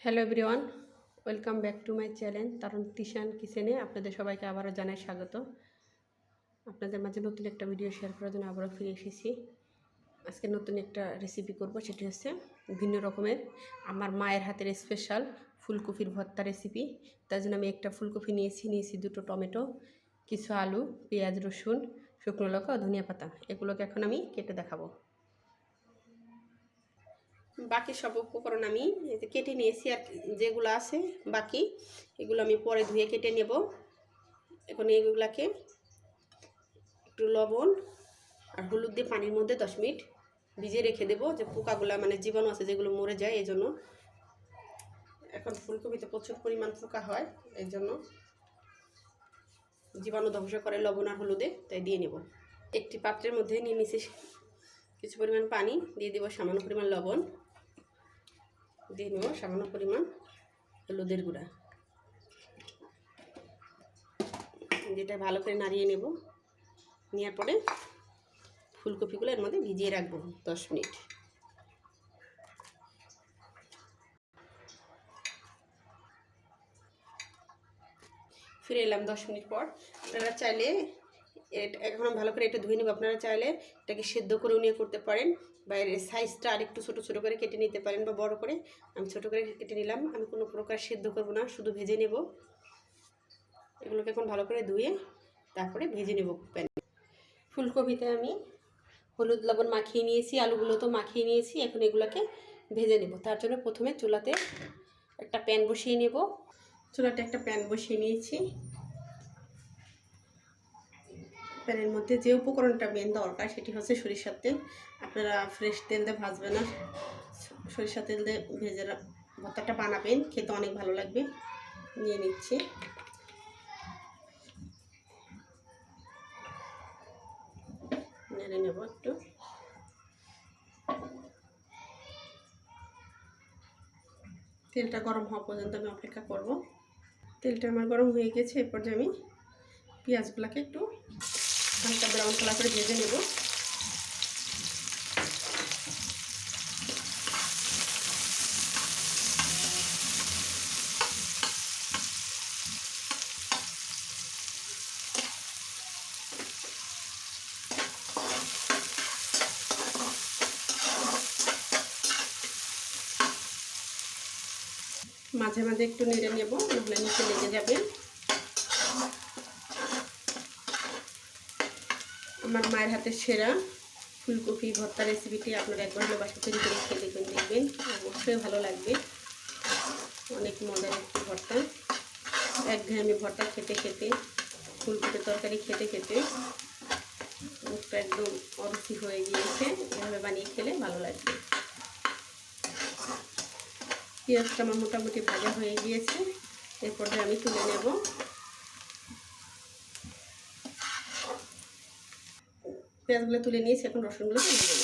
Hello everyone, welcome back to my channel Tarun Tishan কিচেনে। আপনাদের সবাইকে আবারও জানাই স্বাগত। আপনাদের মাঝে নতুন একটা ভিডিও শেয়ার করার জন্য আবারও ফিরে এসেছি। আজকে নতুন একটা রেসিপি করব, সেটি হচ্ছে ভিন্ন রকমের আমার মায়ের হাতের স্পেশাল ফুলকপির ভর্তা রেসিপি। তার জন্য আমি একটা ফুলকপি নিয়েছি দুটো টমেটো, কিছু আলু, পেঁয়াজ, রসুন, শুকনো লঙ্কা ও ধনিয়া পাতা। এগুলোকে এখন আমি কেটে দেখাবো। বাকি সব উপকরণ আমি কেটে নিয়েছি, আর যেগুলো আছে বাকি এগুলো আমি পরে ধুয়ে কেটে নেব। এখন এগুলাকে একটু লবণ আর হলুদ দিয়ে পানির মধ্যে 10 মিনিট ভিজিয়ে রেখে দেবো, যে পোকাগুলো মানে জীবাণু আছে যেগুলো মরে যায় এই জন্য। এখন ফুলকপিতে প্রচুর পরিমাণ পোকা হয়, এই জন্য জীবাণু ধ্বংস করে লবণ আর হলুদে, তাই দিয়ে নেব। একটি পাত্রের মধ্যে নিয়ে নিচ্ছি কিছু পরিমাণ পানি, দিয়ে দেবো সামান্য পরিমাণ লবণ, দিয়ে নেব সামান্য পরিমাণ হলুদের গুঁড়া, যেটা ভালো করে নাড়িয়ে নেব। নেওয়ার পরে ফুলকপিগুলো এর মধ্যে ভিজিয়ে রাখবো 10 মিনিট। ফিরে এলাম 10 মিনিট পর। আপনারা চাইলে এখন ভালো করে এটা ধুয়ে নেব। আপনারা চাইলে এটাকে সেদ্ধ করেও নিয়ে করতে পারেন, বা এর সাইজটা আর একটু ছোটো ছোটো করে কেটে নিতে পারেন, বা বড় করে। আমি ছোটো করে কেটে নিলাম। আমি কোনো প্রকার সেদ্ধ করব না, শুধু ভেজে নেব। এগুলোকে এখন ভালো করে ধুয়ে তারপরে ভেজে নেব প্যানে। ফুলকপিতে আমি হলুদ লবণ মাখিয়ে নিয়েছি, আলুগুলো তো মাখিয়ে নিয়েছি। এখন এগুলোকে ভেজে নেব। তার জন্য প্রথমে চুলাতে একটা প্যান বসিয়ে নেব। চুলাতে একটা প্যান বসিয়ে নিয়েছি। প্যানের মধ্যে যে উপকরণটা মেন দরকার সেটি হচ্ছে সরিষার তেল। আপনারা ফ্রেশ তেল দিয়ে ভাজবেন না, সরিষার তেল দিয়ে ভেজে ভর্তাটা বানাবেন, খেতে অনেক ভালো লাগবে। নিয়ে নিচ্ছি। নেড়ে নেব একটু। তেলটা গরম হওয়া পর্যন্ত আমি অপেক্ষা করব। তেলটা আমার গরম হয়ে গেছে। এরপর যে আমি পেঁয়াজগুলোকে একটু হালকা ব্রাউন কালার করে ভেজে নেব। মাঝে মাঝে একটু নেড়ে নেব, নাহলে নিচে লেগে যাবে। আমার মায়ের হাতের সেরা ফুলকপি ভর্তা রেসিপিটি আপনারা একবার হলে বাসা তৈরি করে খেয়ে দেখবেন, অবশ্যই ভালো লাগবে। অনেক মজার একটি ভর্তা। একঘেয়েমি ভর্তা খেতে খেতে, ফুলকপির তরকারি খেতে খেতে মুখটা একদম অরুচি হয়ে গিয়েছে। এভাবে বানিয়ে খেলে ভালো লাগবে। পেঁয়াজটা আমার মোটামুটি ভাজা হয়ে গিয়েছে। এরপর আমি তুলে নেব। পেঁয়াজগুলো তুলে নিয়েছি, এখন রসুনগুলো তুলে নেব।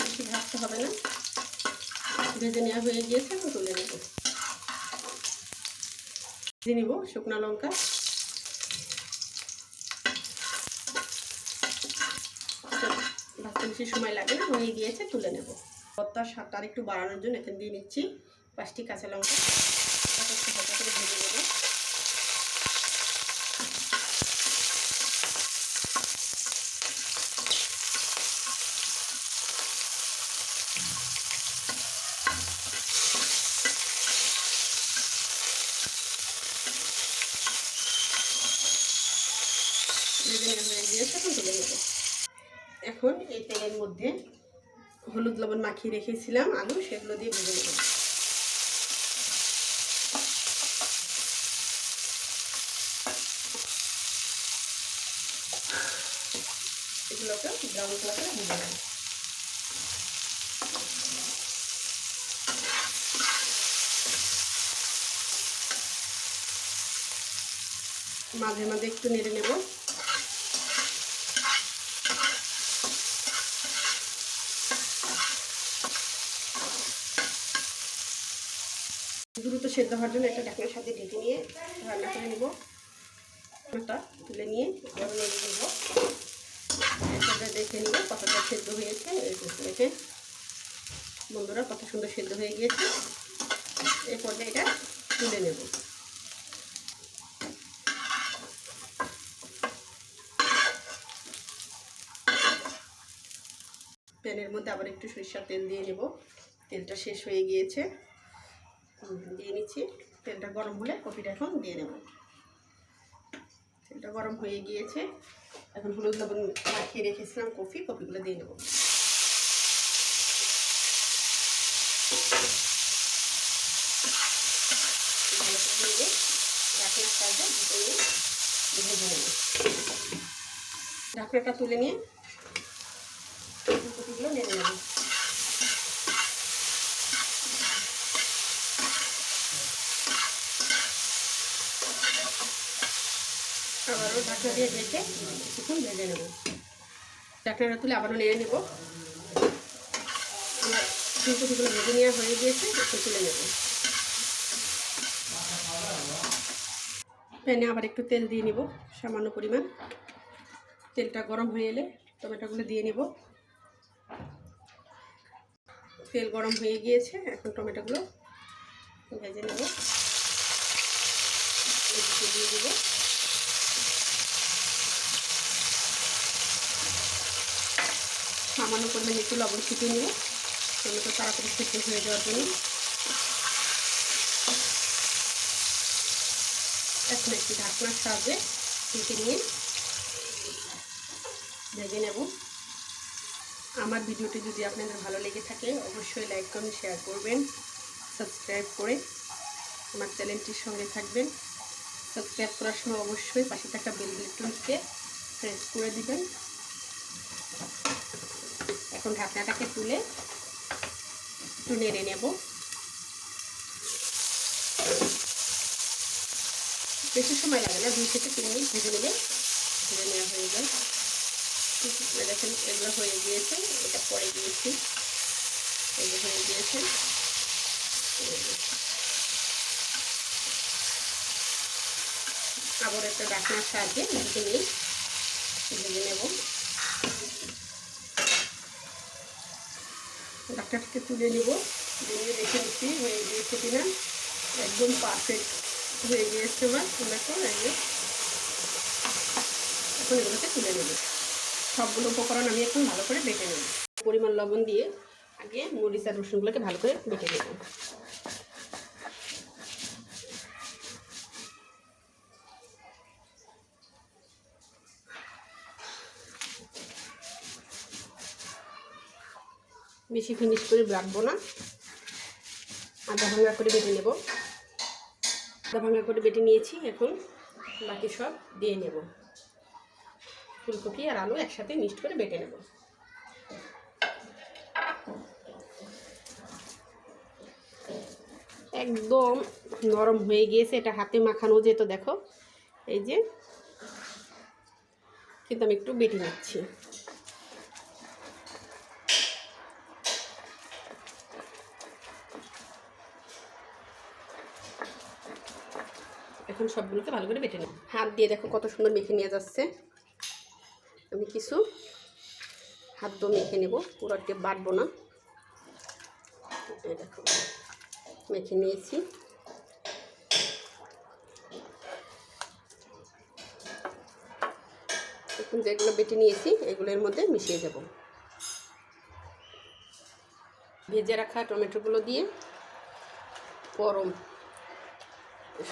বেশি ভাজতে হবে না, ভেজে নেওয়া হয়ে গিয়েছে। এখন তুলে নেব। ভেজে নেব শুকনো লঙ্কা, ভাজতে বেশি সময় লাগে না, হয়ে গিয়েছে, তুলে নেব। ভর্তার স্বাদটা আর একটু বাড়ানোর জন্য এখানে দিয়ে নিচ্ছি 5টি কাঁচা লঙ্কা। একটু হালকা করে ভেজে নেব। ভেজে নেওয়া হয়ে গিয়েছে, এখন তুলে নেব। এখন এই তেলের মধ্যে হলুদ লবণ মাখিয়ে রেখেছিলাম আলু, সেগুলো দিয়ে ভেজে নেব। এগুলোকে ব্রাউন কালার করে ভেজে নেব। মাঝে মাঝে একটু নেড়ে নেব। দ্রুত সেদ্ধ হওয়ার জন্য একটা ঢাকনার সাথে ঢেকে নিয়ে রান্না করে নেব। ঢাকনাটা তুলে নিয়ে আবার নেড়ে নেব। এরপরে দেখে নিব কতটা সেদ্ধ হয়েছে। এই দেখে বন্ধুরা কত সুন্দর সেদ্ধ হয়ে গিয়েছে। এরপরে এটা তুলে নেব। প্যানের মধ্যে আবার একটু সরিষার তেল দিয়ে নেব। তেলটা শেষ হয়ে গিয়েছে, দিয়ে নিচ্ছি। তেলটা গরম হলে কপিটা এখন দিয়ে নেব। তেলটা গরম হয়ে গিয়েছে, এখন হলুদ লবণ মাখিয়ে রেখেছিলাম কপিগুলো দিয়ে নেব। ভালো করে নিয়ে ঢাকনার সাহায্যে ভেজে নেব। ঢাকনাটা তুলে নিয়ে কপিগুলো নেড়ে নেব। আবারও ঢাকনা দিয়ে ঢেকে কিছুক্ষণ ভেজে নেব। ঢাকনাটা তুলে আবারও নেড়ে নেব। আমার ফুলকপিগুলো ভেজে নেওয়া হয়ে গিয়েছে, একটু তুলে নেব। প্যানে আবার একটু তেল দিয়ে নেব সামান্য পরিমাণ। তেলটা গরম হয়ে এলে টমেটোগুলো দিয়ে নেব। তেল গরম হয়ে গিয়েছে, এখন টমেটোগুলো ভেজে নেব। দিয়ে দেব। সামান্য পরিমাণ একটু লবণ ছিটিয়ে নেব টমেটো তাড়াতাড়ি সেদ্ধ হয়ে যাওয়ার জন্য। এখন একটু ঢাকনার সাহায্যে ঢেকে নিয়ে ভেজে নেব। আমার ভিডিওটি যদি আপনাদের ভালো লেগে থাকে অবশ্যই লাইক কমেন্ট শেয়ার করবেন। সাবস্ক্রাইব করে আমার চ্যানেলটির সঙ্গে থাকবেন। সাবস্ক্রাইব করার সময় অবশ্যই পাশে থাকা বেল বাটনটিকে প্রেস করে দিবেন। এখন ঢাকনাটাকে তুলে একটু নেড়ে নেব। বেশি সময় লাগে না, 2 থেকে 3 মিনিট ভেজে নেবে, ভেজে নেওয়া হয়ে যায়। দেখেন এগুলো হয়ে গিয়েছে, এটা পরে দিয়েছি, এগুলো হয়ে গিয়েছে। আবার একটা ঢাকনার সাহায্যে ঢেকে নিয়ে ভেজে নেব। ঢাকনাটাকে তুলে নেব, দিয়ে দেখে নিচ্ছি হয়ে গিয়েছে কিনা। একদম পারফেক্ট হয়ে গিয়েছে আমার টমেটো। এখন এগুলোকে তুলে নেব। সবগুলো উপকরণ আমি এখন ভালো করে বেটে নেব। পরিমাণ লবণ দিয়ে আগে মরিচ আর রসুনগুলোকে ভালো করে বেটে নেব। বেশি ফিনিশ করে রাখবো না, আধা ভাঙা করে বেটে নেব। আধা ভাঙা করে বেটে নিয়েছি, এখন বাকি সব দিয়ে নেব। ফুলকপি আর আলু একসাথে মিক্সড করে বেটে নেব। একদম নরম হয়ে গিয়েছে, এটা হাতে মাখানো যেত, দেখো এই যে। কিন্তু আমি একটু বেটে নিচ্ছি। এখন সবগুলোকে ভালো করে বেটে নেব। হাত দিয়ে দেখো কত সুন্দর মেখে নিয়ে যাচ্ছে। আমি কিছু হাত দিয়ে মেখে নেব, পুরোটা বাটবো না। এই দেখো মেখে নিয়েছি। এখন যেগুলো বেটে নিয়েছি এগুলোর মধ্যে মিশিয়ে দেব। ভেজে রাখা টমেটোগুলো দিয়ে গরম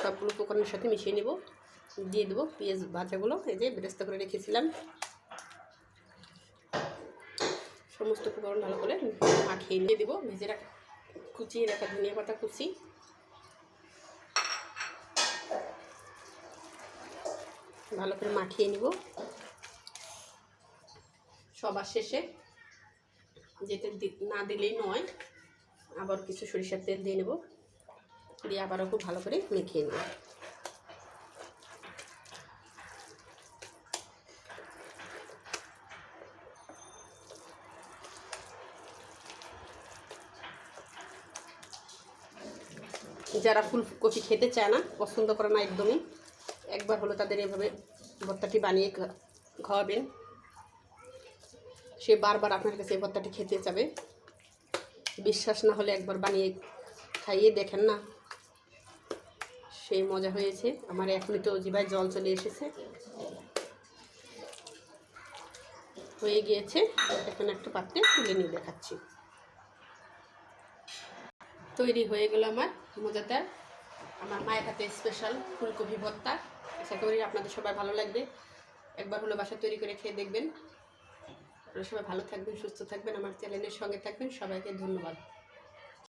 সবগুলো উপকরণের সাথে মিশিয়ে নেব। দিয়ে দেবো পেঁয়াজ ভাজাগুলো, এই যে বেরেস্তা করে রেখেছিলাম। সমস্ত উপকরণ ভালো করে মাখিয়ে নিয়ে দেবো। ভেজে রাখা কুচিয়ে রাখা ধনিয়া পাতা কুচি, ভালো করে মাখিয়ে নিব। সবার শেষে যেতে না দিলেই নয়, আবার কিছু সরিষার তেল দিয়ে নেব, দিয়ে আবারও খুব ভালো করে মেখে নেব। যারা ফুলকপি খেতে চায় না, পছন্দ করে না একদমই, একবার হলো তাদের এভাবে ভর্তাটি বানিয়ে খাওয়াবেন, সে বারবার আপনার কাছে এই ভর্তাটি খেতে যাবে। বিশ্বাস না হলে একবার বানিয়ে খাইয়ে দেখেন না, সেই মজা হয়েছে। আমার এখনই তো জিভায় জল চলে এসেছে। হয়ে গিয়েছে, এখন একটা পাত্রে তুলে নিয়ে দেখাচ্ছি। তৈরি হয়ে গেল আমার মজাদার, আমার মায়ের হাতে স্পেশাল ফুলকপি ভর্তা। আশা করি আপনাদের সবাই ভালো লাগবে, একবার হলো বাসা তৈরি করে খেয়ে দেখবেন। আপনারা সবাই ভালো থাকবেন, সুস্থ থাকবেন, আমার চ্যানেলের সঙ্গে থাকবেন। সবাইকে ধন্যবাদ।